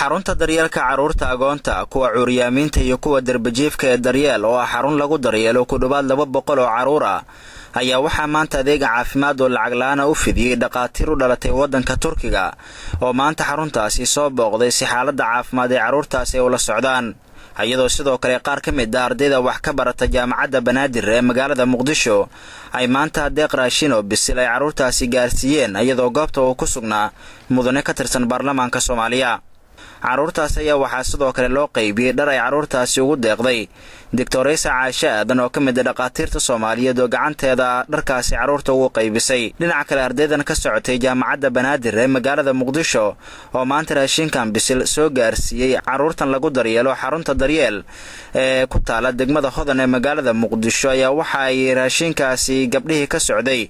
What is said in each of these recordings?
xarunta daryeelka carruurta agoonta kuwa cuuryaamiinta iyo kuwa darbajiifka ee daryeel oo ah xarun lagu daryeelo ku dhawaad 200 oo carruur ah ayaa waxaa maanta adeega caafimaad oo lacag la'aan u fidiyay dhaqaatiir u dhalatay waddanka Turkiga oo maanta xaruntaasi soo booqday si xaaladda caafimaad ee carruurtaasi ay ula socdaan ayadoo sidoo kale qaar ka mid ah ardayda wax ka barata jaamacadda Banaadir ee magaalada Muqdisho ay maanta deeq raashin oo bisil ay carruurtaasi gaarsiiyeen ayadoo goobta uu ku sugnaa mudane ka tirsan baarlamaanka Soomaaliya carruurtaas ayaa waxaa sidoo kale loo qaybiyay dhar ay carruurtaasi ugu deeqday Dr. Isa Caasha Aadan oo ka mid ah dhaqaatiirta Soomaaliyeed oo gacanteeda dharkaasi carruurta ugu qaybisay dhinaca kale ardaydan ka socotay jaamacadda Banaadir ee magaalada Muqdisho oo maanta raashinkan bisil soo gaarsiiyay carruurtan lagu daryeelo xarunta daryeel ee ku taala degmada Hodan ee magaalada Muqdisho ayaa waxa ay raashinkaasi gabdhihii ka socday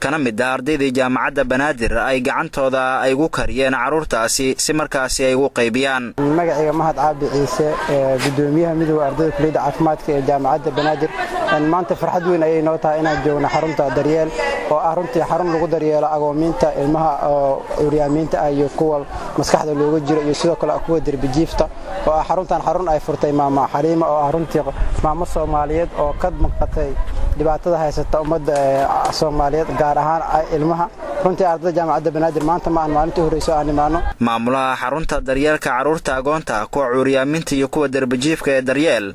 kana mid ah ardayda jaamacadda Banaadir ay gacantooda ay ugu kariyeen carruurtaasi si markaasi ay ugu qaybiyaan magaciga Mahad Cabdi Ciise gudoomiyaha midowga ardayda kulliyadda caafimaadka ee jaamacadda Banaadir maanta farxad weyn ayay noo tahay inaan joogno xarunta daryeel oo ah runtii xarun lagu daryeelo agoominta ilmaha cuuryaamiinta iyo kuwa maskaxda looga jiro iyo sidoo kale kuwa darbijiifta oo ah xaruntan xarun ay furtay maama Xaliima oo ah runtii maamo Soomaaliyeed oo ka maqatay dhibaatada haysata ummadda Soomaaliyeed gaar ahaan ilmaha runtii ardayda jaamacadda Banaadir maanta ma aan maalintii horeyso aan imaano maamulaha xarunta daryeelka carruurta agoonta kuwa cuuryaamiinta iyo kuwa darbijiifka ee daryeel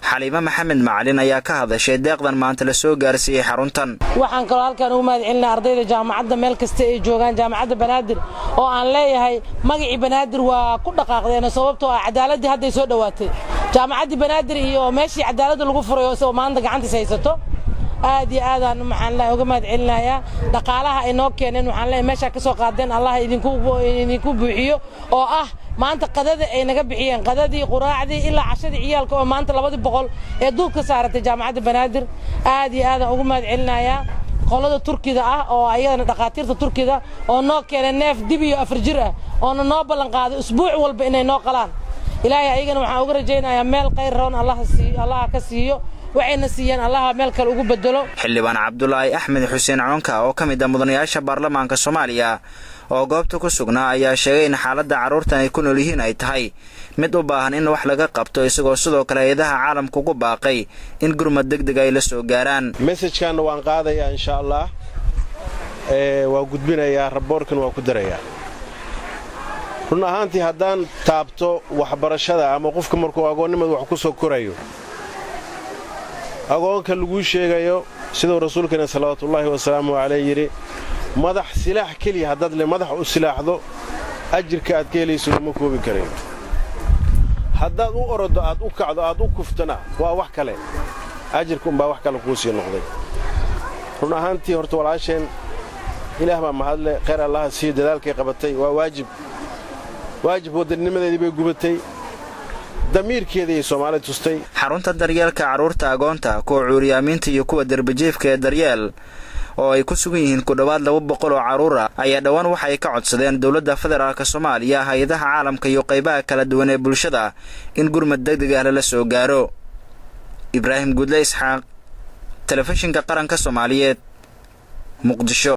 Xaliima Maxamed Macalin ayaa ka hadashay deeqdan maanta la soo gaarsiiyay xaruntan waxaan kaloo halkaan u mahadcelinaa ardayda jaamacadda meel kasta ay joogaan jaamacadda Banaadir oo aan leeyahay magacii Banaadir waa ku dhaqaaqdeen sababtoo ah cadaaladii hadda soo dhawaatay jaamacadda Banaadir iyo meeshii cadaaladda lagu furayo oo maanta gacantiisa haysato aad iyo aad aan maxaan la uga mahadcelinayaa dhaqaalaha ay noo keeneen waxaan leeyahay meesha ka soo qaadeen Allah idinku buuxiyo oo ah maanta qadada ay naga bixiyeen qadadii quraacdii ilaa cashadii ciyaalka oo maanta 200 ee duubka saaratay jaamacadda Banaadir aad iyo aad aan uga mahadcelinayaa qolada Turkiga ah oo ayadana dhaqaatiirta Turkiga oo noo keenay neef dib iyo afar jir ah oo noo ballan qaaday usbuuc walba inay noo qalaan ilaahay ayagana waxaan uga rajaynayaa meel khayr roon Allah ka siiyo waxayna siiyeen Allah meel kale ugu bedelo xildhibaan Cabdullaahi Axmed Xuseen Coonka oo ka mid ah mudanayaasha baarlamaanka Soomaaliya oo goobta ku sugnaa ayaa sheegay in xaaladda carruurtan ay ku nool yihiin ay tahay mid u baahan in wax laga qabto isagoo sidoo kale hay'adaha caalamka ugu baaqay in gurmad degdeg ay la soo gaaraan message-kan waan qaadayaa insha Allah waa gudbinayaa raboorkan waa ku darayaa run ahaantii haddaan taabto waxbarashada ama qofka markuu agoonnimada wax ku soo korayo agoonka lagu sheegayo sidoo rasuulkeena salawaatullaahi wasalaamu alayhi yiri madax silaax kaliya hadad le madax u silaaxdo ajirka aad ka helayso ma koobi kareen haddaad u orado aad u kacdo aad u kuftana waa wax kale ajirku baa wax kale ku sii noqday run ahaantii horta walaasheen ilaah ma mahadle khayr Allah si dadaalkay qabatay waa waajib wadanimadeedii bay gubatay damiirkeeda ay Soomaaliya tustay xarunta daryeelka carruurta agoonta kuwa cuuryaamiinta iyo kuwa darbijiifka ee daryeel oo ay ku sugan yihiin ku dhawaad 200 oo carruur ah ayaa dhawaan waxa ay ka codsadeen dawladda federaalka Soomaaliya hay'adaha caalamka iyo qaybaha kala duwan ee bulshada in gurmad degdeg ah la soo gaaro Ibraahim Gudle Isxaaq telefishinka qaranka Soomaaliyeed Muqdisho.